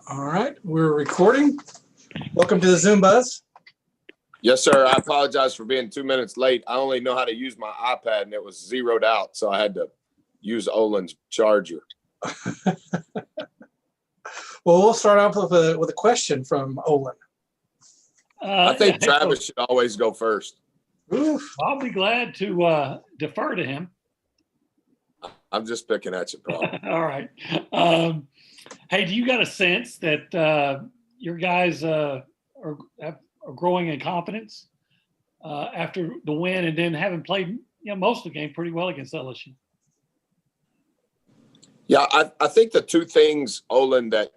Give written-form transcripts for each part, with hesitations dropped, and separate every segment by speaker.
Speaker 1: All right, we're recording. Welcome to the Zoom Buzz.
Speaker 2: Yes, sir. I apologize for being 2 minutes late. I only know how to use my iPad, and it was zeroed out, so I had to use Olin's charger.
Speaker 1: Well, we'll start off with a question from Olin.
Speaker 2: I think Travis should always go first.
Speaker 1: Oof.
Speaker 3: I'll be glad to defer to him.
Speaker 2: I'm just picking at you, bro.
Speaker 3: All right. Hey, do you got a sense that your guys are growing in confidence after the win and then having played most of the game pretty well against LSU?
Speaker 2: Yeah, I think the two things, Olin, that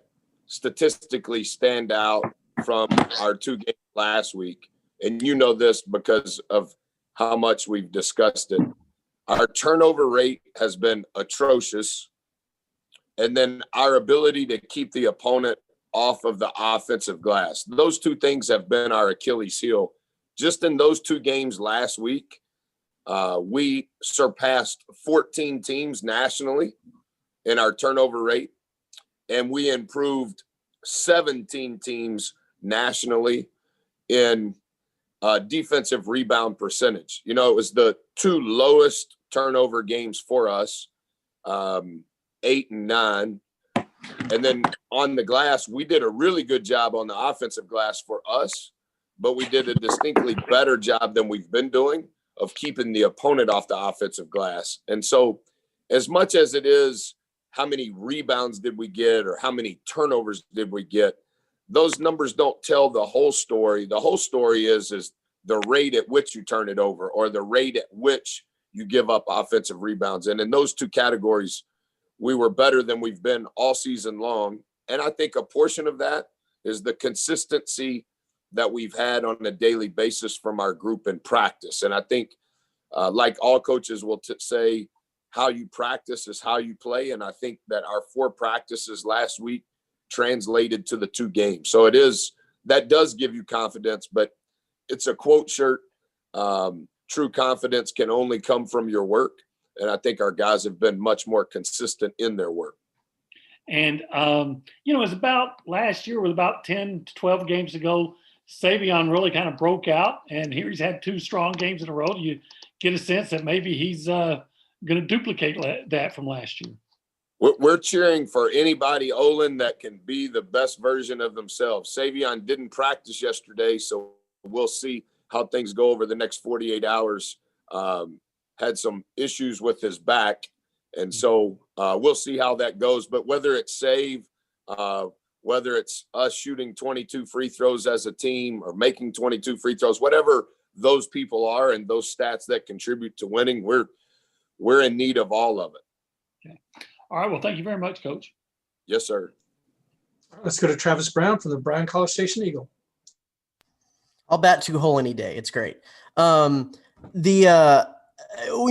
Speaker 2: statistically stand out from our two games last week, and you know this because of how much we've discussed it, our turnover rate has been atrocious. And then our ability to keep the opponent off of the offensive glass. Those two things have been our Achilles heel. Just in those two games last week, we surpassed 14 teams nationally in our turnover rate, and we improved 17 teams nationally in defensive rebound percentage. It was the two lowest turnover games for us, 8 and 9. And then on the glass, we did a really good job on the offensive glass for us, but we did a distinctly better job than we've been doing of keeping the opponent off the offensive glass. And so as much as it is how many rebounds did we get or how many turnovers did we get, those numbers don't tell the whole story. The whole story is the rate at which you turn it over or the rate at which you give up offensive rebounds. And in those two categories, we were better than we've been all season long. And I think a portion of that is the consistency that we've had on a daily basis from our group in practice. And I think, like all coaches will say, how you practice is how you play. And I think that our 4 practices last week translated to the 2 games. So that does give you confidence, but it's a quote shirt. True confidence can only come from your work. And I think our guys have been much more consistent in their work.
Speaker 3: And, it was about last year, with about 10 to 12 games ago, Savon really kind of broke out. And here he's had 2 strong games in a row. Do you get a sense that maybe he's going to duplicate that from last year?
Speaker 2: We're cheering for anybody, Olin, that can be the best version of themselves. Savon didn't practice yesterday, so we'll see how things go over the next 48 hours. Had some issues with his back. And so we'll see how that goes. But whether it's whether it's us shooting 22 free throws as a team or making 22 free throws, whatever those people are and those stats that contribute to winning, we're in need of all of it.
Speaker 3: Okay. All right. Well, thank you very much, Coach.
Speaker 2: Yes, sir.
Speaker 1: Let's go to Travis Brown from the Bryan College Station Eagle.
Speaker 4: I'll bat 2 hole any day. It's great. When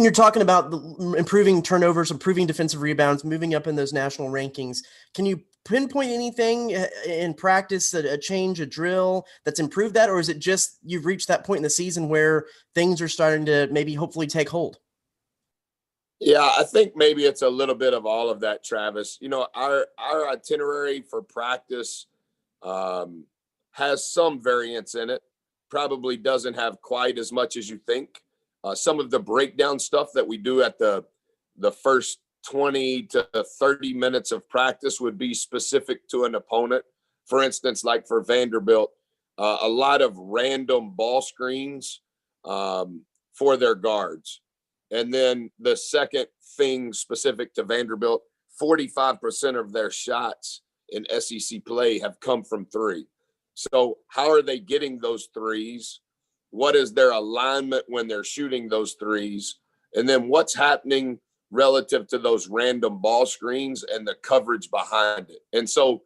Speaker 4: you're talking about improving turnovers, improving defensive rebounds, moving up in those national rankings, can you pinpoint anything in practice, a change, a drill that's improved that? Or is it just you've reached that point in the season where things are starting to maybe hopefully take hold?
Speaker 2: Yeah, I think maybe it's a little bit of all of that, Travis. Our itinerary for practice has some variance in it. Probably doesn't have quite as much as you think. Some of the breakdown stuff that we do at the first 20 to 30 minutes of practice would be specific to an opponent. For instance, like for Vanderbilt, a lot of random ball screens for their guards. And then the second thing specific to Vanderbilt, 45% of their shots in SEC play have come from 3. So how are they getting those threes? What is their alignment when they're shooting those threes? And then what's happening relative to those random ball screens and the coverage behind it? And so,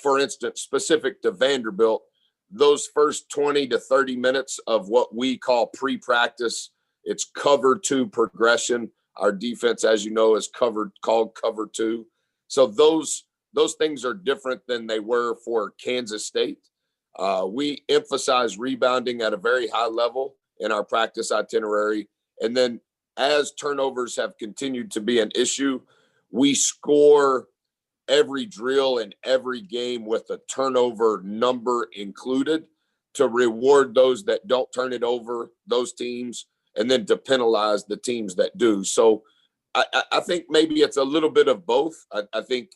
Speaker 2: for instance, specific to Vanderbilt, those first 20 to 30 minutes of what we call pre-practice, it's cover 2 progression. Our defense, as you know, is called cover 2. So those things are different than they were for Kansas State. We emphasize rebounding at a very high level in our practice itinerary. And then as turnovers have continued to be an issue, we score every drill and every game with a turnover number included to reward those that don't turn it over, those teams, and then to penalize the teams that do. So I think maybe it's a little bit of both. I think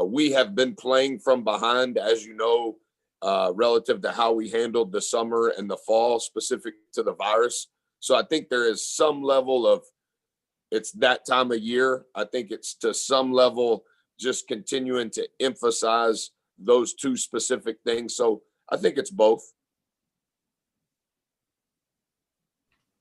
Speaker 2: we have been playing from behind, as you know, relative to how we handled the summer and the fall specific to the virus. So I think there is some level of, it's that time of year. I think it's to some level just continuing to emphasize those two specific things. So I think it's both.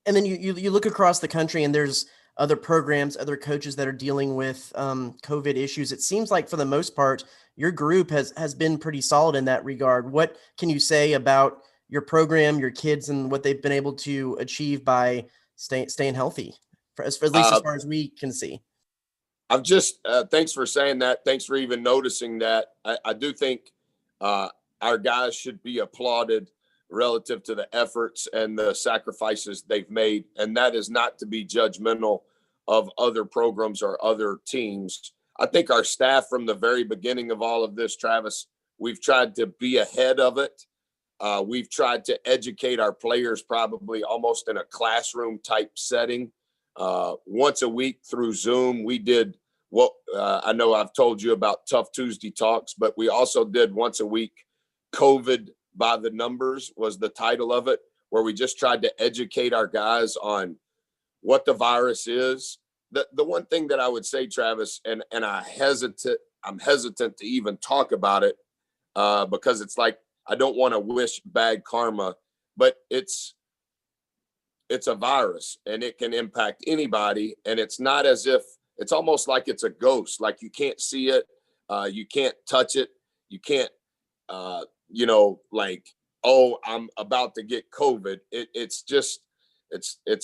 Speaker 4: And then you look across the country and there's other programs, other coaches that are dealing with COVID issues. It seems like for the most part, your group has been pretty solid in that regard. What can you say about your program, your kids, and what they've been able to achieve by staying healthy, at least as far as we can see?
Speaker 2: I've just, thanks for saying that. Thanks for even noticing that. I do think our guys should be applauded relative to the efforts and the sacrifices they've made. And that is not to be judgmental of other programs or other teams. I think our staff from the very beginning of all of this, Travis, we've tried to be ahead of it. We've tried to educate our players probably almost in a classroom type setting. Once a week through Zoom, we did what I know I've told you about Tough Tuesday Talks, but we also did once a week COVID by the numbers was the title of it, where we just tried to educate our guys on what the virus is. The one thing that I would say, Travis, and I'm hesitant to even talk about it because it's like, I don't want to wish bad karma, but it's a virus and it can impact anybody. And it's not as if, it's almost like it's a ghost, like you can't see it, you can't touch it, you can't, like, oh, I'm about to get COVID. It's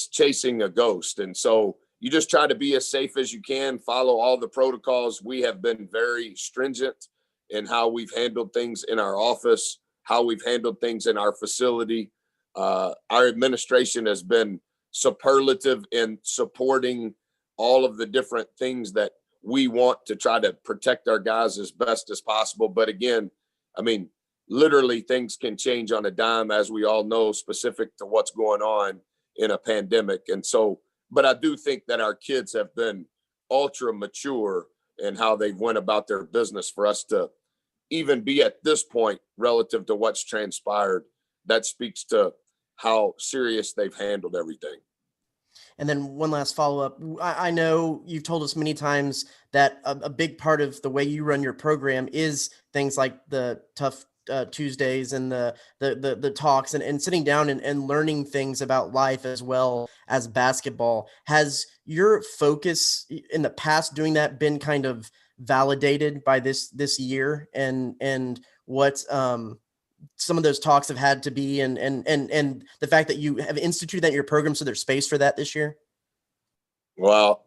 Speaker 2: chasing a ghost. And so you just try to be as safe as you can, follow all the protocols. We have been very stringent in how we've handled things in our office, how we've handled things in our facility. Our administration has been superlative in supporting all of the different things that we want to try to protect our guys as best as possible. But again, I mean, literally things can change on a dime, as we all know, specific to what's going on in a pandemic. And so, but I do think that our kids have been ultra mature in how they've went about their business for us to even be at this point relative to what's transpired. That speaks to how serious they've handled everything.
Speaker 4: And then one last follow-up. I know you've told us many times that a big part of the way you run your program is things like the Tough Tuesdays and the talks and sitting down and learning things about life as well as basketball. Has your focus in the past doing that been kind of validated by this year and what some of those talks have had to be and the fact that you have instituted that in your program, so there's space for that this year?
Speaker 2: Well,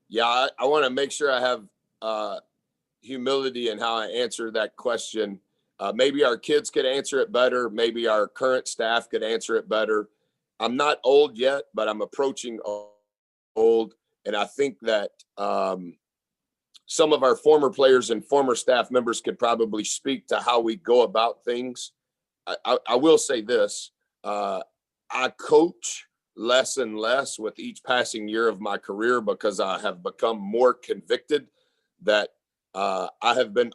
Speaker 2: yeah, I want to make sure I have humility in how I answer that question. Maybe our kids could answer it better. Maybe our current staff could answer it better. I'm not old yet, but I'm approaching old. And I think that some of our former players and former staff members could probably speak to how we go about things. I will say this, I coach less and less with each passing year of my career because I have become more convicted that I have been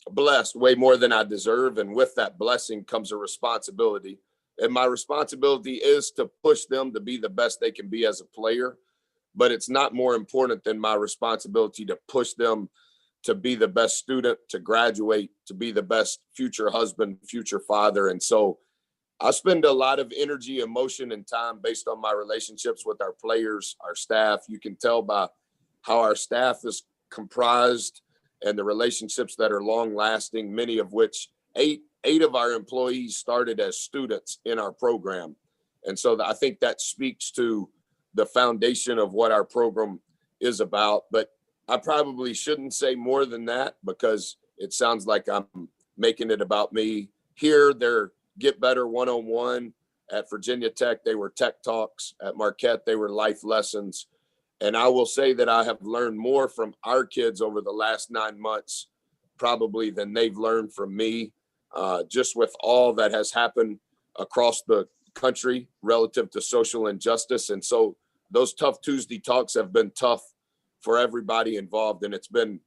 Speaker 2: blessed way more than I deserve. And with that blessing comes a responsibility. And my responsibility is to push them to be the best they can be as a player. But it's not more important than my responsibility to push them to be the best student, to graduate, to be the best future husband, future father. And so I spend a lot of energy, emotion, and time based on my relationships with our players, our staff. You can tell by how our staff is comprised and the relationships that are long lasting, many of which eight of our employees started as students in our program. And so I think that speaks to the foundation of what our program is about. But I probably shouldn't say more than that because it sounds like I'm making it about me. Here, they're Get Better 101. At Virginia Tech, they were Tech Talks. At Marquette, they were life lessons. And I will say that I have learned more from our kids over the last 9 months, probably than they've learned from me, just with all that has happened across the country relative to social injustice. And so those tough Tuesday talks have been tough for everybody involved. And it's been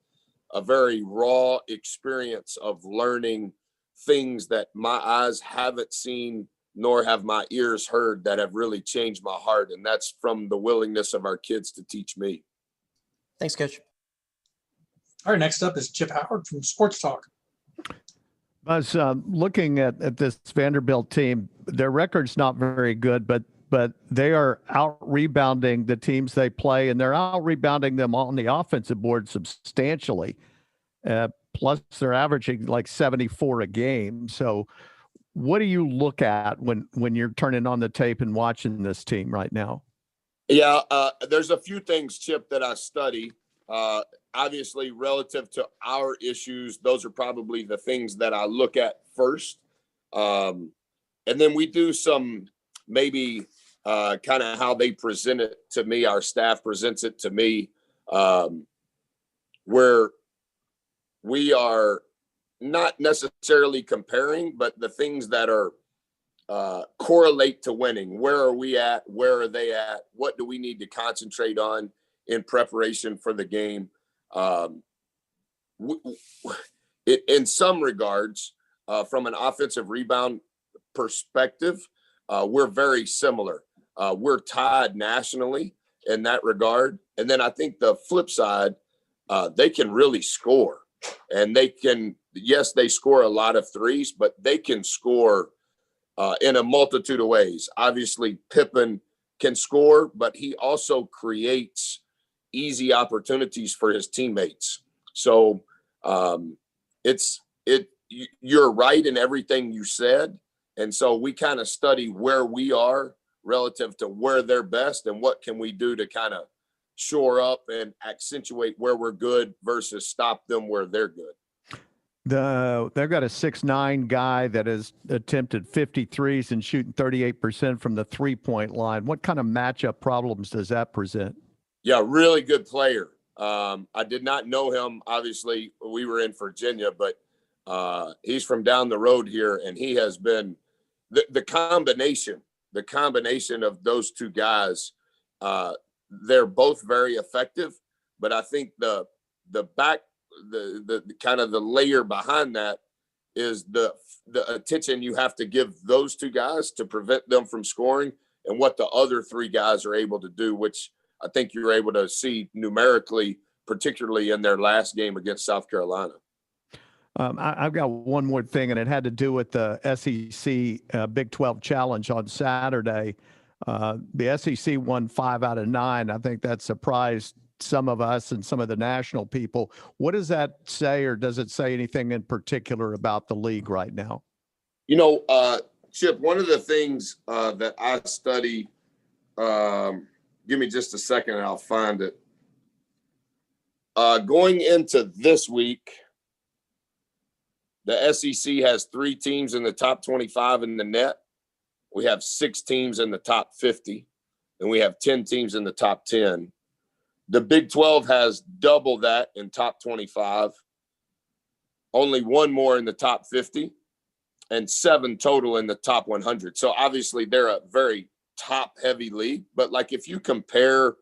Speaker 2: a very raw experience of learning things that my eyes haven't seen, nor have my ears heard, that have really changed my heart. And that's from the willingness of our kids to teach me.
Speaker 4: Thanks, Coach.
Speaker 1: All right, next up is Chip Howard from Sports Talk.
Speaker 5: I was looking at this Vanderbilt team. Their record's not very good, but they are out rebounding the teams they play, and they're out rebounding them on the offensive board substantially. Plus, they're averaging like 74 a game. So, what do you look at when you're turning on the tape and watching this team right now?
Speaker 2: Yeah, there's a few things, Chip, that I study. Obviously, relative to our issues, those are probably the things that I look at first. And then we do some maybe kind of how they present it to me. Our staff presents it to me, where we are not necessarily comparing, but the things that are correlate to winning. Where are we at? Where are they at? What do we need to concentrate on in preparation for the game? In some regards, from an offensive rebound perspective, we're very similar. We're tied nationally in that regard. And then I think the flip side, they can really score. And they can, yes, they score a lot of threes, but they can score in a multitude of ways. Obviously, Pippen can score, but he also creates easy opportunities for his teammates. So you're right in everything you said. And so we kind of study where we are relative to where they're best and what can we do to kind of shore up and accentuate where we're good versus stop them where they're good.
Speaker 5: They've got a 6'9" guy that has attempted 53s and shooting 38% from the 3-point line. What kind of matchup problems does that present?
Speaker 2: Yeah, really good player. I did not know him. Obviously, we were in Virginia, but he's from down the road here, and he has been the combination of those two guys. They're both very effective, but I think the kind of the layer behind that is the attention you have to give those two guys to prevent them from scoring, and what the other three guys are able to do, which I think you're able to see numerically, particularly in their last game against South Carolina.
Speaker 5: I've got one more thing, and it had to do with the SEC Big 12 Challenge on Saturday. The SEC won 5 out of 9. I think that surprised some of us and some of the national people. What does that say, or does it say anything in particular about the league right now?
Speaker 2: You know, Chip, one of the things that I study, give me just a second and I'll find it. Going into this week, the SEC has 3 teams in the top 25 in the net. We have 6 teams in the top 50, and we have 10 teams in the top 10. The Big 12 has double that in top 25, only 1 more in the top 50, and 7 total in the top 100. So obviously they're a very top-heavy league. But like if you compare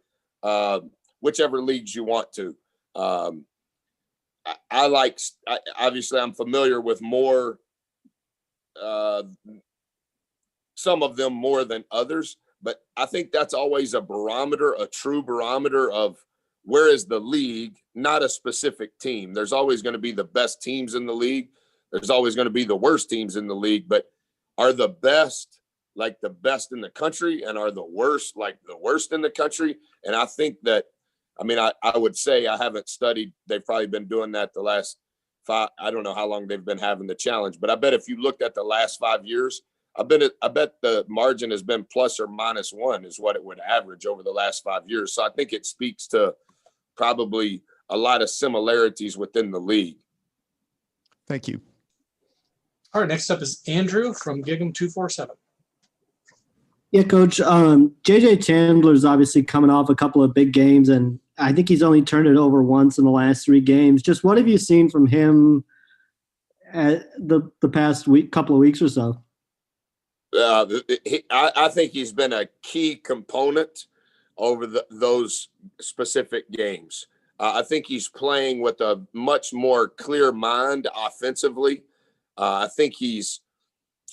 Speaker 2: whichever leagues you want to, obviously I'm familiar with more, some of them more than others, but I think that's always a barometer, a true barometer of where is the league, not a specific team. There's always going to be the best teams in the league. There's always going to be the worst teams in the league, but are the best like the best in the country, and are the worst like the worst in the country? And I think that, I mean, I would say I haven't studied. They've probably been doing that the last 5. I don't know how long they've been having the challenge, but I bet if you looked at the last 5 years, I bet the margin has been plus or minus 1 is what it would average over the last 5 years. So I think it speaks to probably a lot of similarities within the league.
Speaker 5: Thank you.
Speaker 1: All right, next up is Andrew from Gig'em 247.
Speaker 6: Yeah, Coach. JJ Chandler's obviously coming off a couple of big games, and I think he's only turned it over once in the last 3 games. Just what have you seen from him at the past couple of weeks or so?
Speaker 2: I think he's been a key component over those specific games. I think he's playing with a much more clear mind offensively. I think he's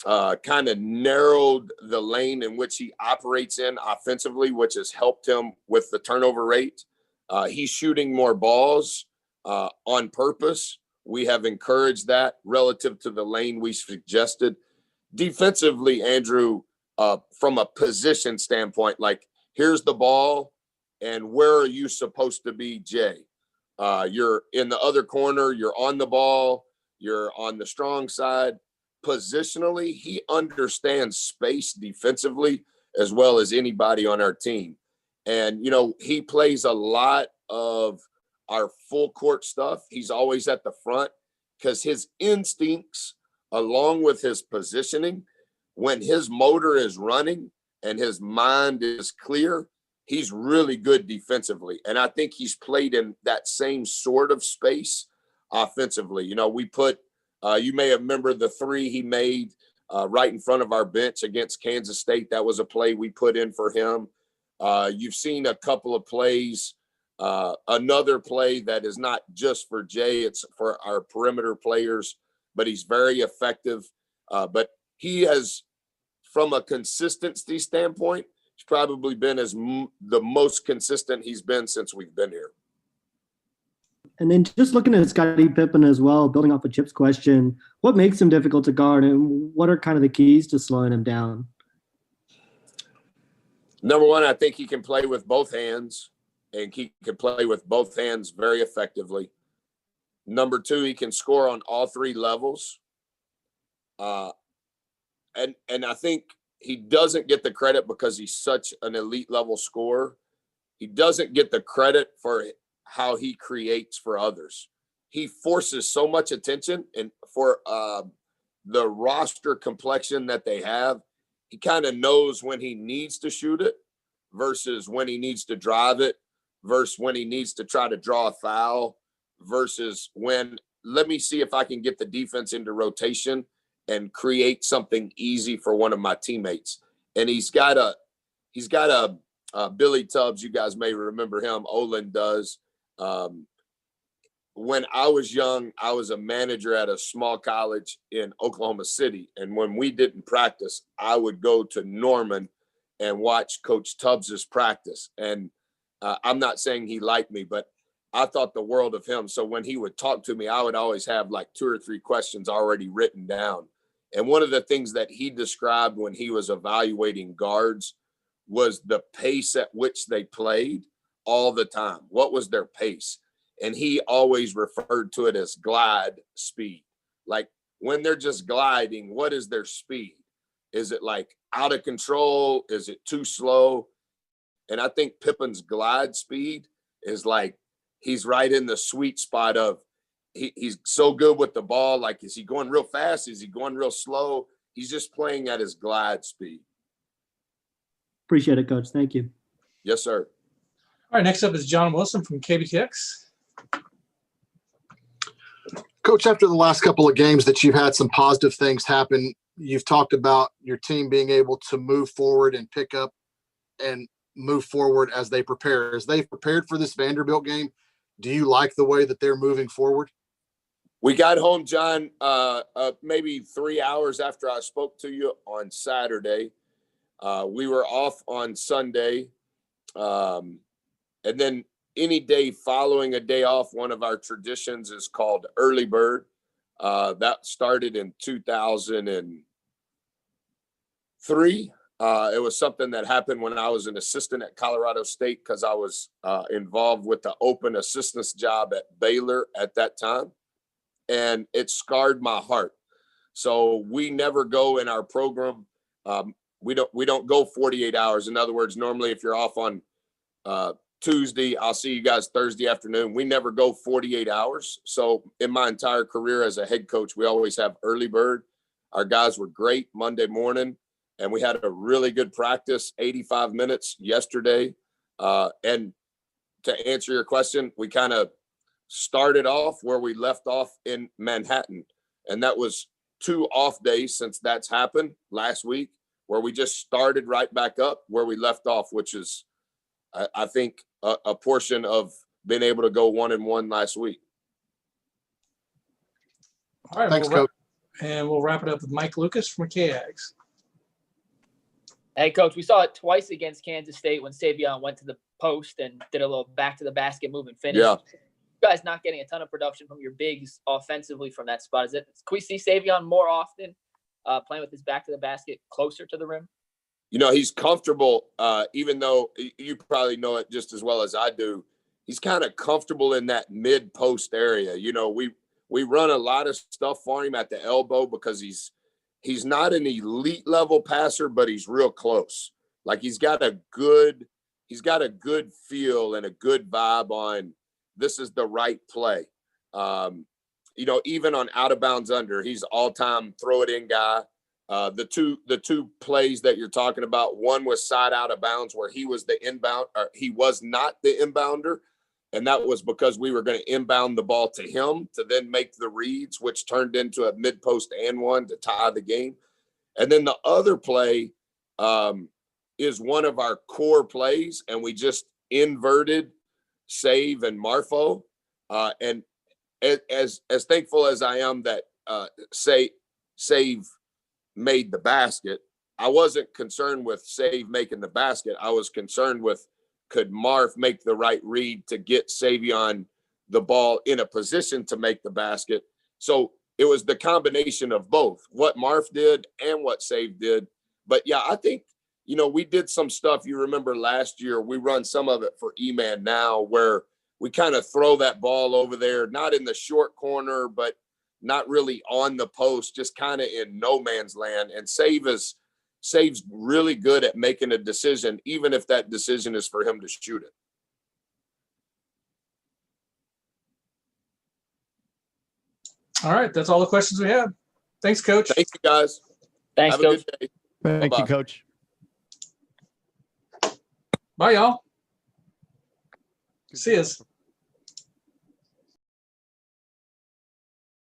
Speaker 2: kind of narrowed the lane in which he operates in offensively, which has helped him with the turnover rate. He's shooting more balls on purpose. We have encouraged that relative to the lane we suggested. Defensively, Andrew, from a position standpoint, like here's the ball and where are you supposed to be, Jay? You're in the other corner, you're on the ball, you're on the strong side. Positionally, he understands space defensively as well as anybody on our team. And, he plays a lot of our full court stuff. He's always at the front because his instincts, along with his positioning, when his motor is running and his mind is clear, he's really good defensively. And I think he's played in that same sort of space offensively. We put, you may remember the 3 he made right in front of our bench against Kansas State. That was a play we put in for him. You've seen a couple of plays, another play that is not just for Jay, it's for our perimeter players, but he's very effective. But he has, from a consistency standpoint, he's probably been the most consistent he's been since we've been here.
Speaker 6: And then just looking at Scotty Pippen as well, building off of Chip's question, what makes him difficult to guard and what are kind of the keys to slowing him down?
Speaker 2: Number one, I think he can play with both hands, and he can play with both hands very effectively. Number 2, he can score on all 3 levels. And I think he doesn't get the credit because he's such an elite level scorer. He doesn't get the credit for how he creates for others. He forces so much attention, and for the roster complexion that they have, he kind of knows when he needs to shoot it versus when he needs to drive it versus when he needs to try to draw a foul versus when, let me see if I can get the defense into rotation and create something easy for one of my teammates. And he's got a Billy Tubbs, you guys may remember him, Olin does. When I was young, I was a manager at a small college in Oklahoma City. And when we didn't practice, I would go to Norman and watch Coach Tubbs's practice. And I'm not saying he liked me, but I thought the world of him. So when he would talk to me, I would always have like 2 or 3 questions already written down. And one of the things that he described when he was evaluating guards was the pace at which they played all the time. What was their pace? And he always referred to it as glide speed. Like when they're just gliding, what is their speed? Is it like out of control? Is it too slow? And I think Pippen's glide speed is like, he's right in the sweet spot of he's so good with the ball. Like, is he going real fast? Is he going real slow? He's just playing at his glide speed.
Speaker 6: Appreciate it, Coach. Thank you.
Speaker 2: Yes, sir.
Speaker 1: All right, next up is John Wilson from KBTX.
Speaker 7: Coach, after the last couple of games that you've had some positive things happen, you've talked about your team being able to move forward and pick up and move forward as they prepare. As they've prepared for this Vanderbilt game, do you like the way that they're moving forward?
Speaker 2: We got home, John, maybe 3 hours after I spoke to you on Saturday. We were off on Sunday. And then any day following a day off, one of our traditions is called Early Bird. That started in 2003. It was something that happened when I was an assistant at Colorado State because I was involved with the open assistance job at Baylor at that time. And it scarred my heart. So we never go in our program. We don't go 48 hours. In other words, normally if you're off on Tuesday, I'll see you guys Thursday afternoon. We never go 48 hours. So in my entire career as a head coach, we always have early bird. Our guys were great Monday morning. and we had a really good practice, 85 minutes yesterday. And to answer your question, we kind of started off where we left off in Manhattan. And that was 2 off days since that's happened last week, where we just started right back up where we left off, which is, I think, a portion of being able to go 1-1 last week.
Speaker 1: All right.
Speaker 7: Thanks, Coach.
Speaker 1: And we'll wrap it up with Mike Lucas from K-Ags.
Speaker 8: Hey, Coach, we saw it twice against Kansas State when Savon went to the post and did a little back to the basket move and finish.
Speaker 2: Yeah.
Speaker 8: You guys not getting a ton of production from your bigs offensively from that spot. Can we see Savon more often playing with his back to the basket closer to the rim?
Speaker 2: You know, he's comfortable, even though you probably know it just as well as I do. He's kind of comfortable in that mid-post area. You know, we run a lot of stuff for him at the elbow because he's not an elite level passer, but he's real close. Like he's got a good feel and a good vibe on this is the right play. You know, even on out of bounds under, he's all-time throw it in guy. The two plays that you're talking about, one was side out of bounds where he was the inbound, or he was not the inbounder. And that was because we were going to inbound the ball to him to then make the reads, which turned into a mid-post and one to tie the game. And then the other play is one of our core plays, and we just inverted Save and Marfo. And as thankful as I am that Save made the basket, I wasn't concerned with Save making the basket. I was concerned with, could Marf make the right read to get Savon the ball in a position to make the basket? So it was the combination of both, what Marf did and what Save did. But yeah, I think, you know, we did some stuff. You remember last year, we run some of it for E-Man now, where we kind of throw that ball over there, not in the short corner, but not really on the post, just kind of in no man's land. And Save's really good at making a decision, even if that decision is for him to shoot it.
Speaker 1: All right. That's all the questions we have. Thanks, Coach.
Speaker 2: Thank you, guys.
Speaker 8: Thanks,
Speaker 2: Have
Speaker 8: Coach.
Speaker 2: a good day.
Speaker 5: Thank you,
Speaker 2: Bye-bye.
Speaker 5: Coach.
Speaker 1: Bye, y'all. See yous.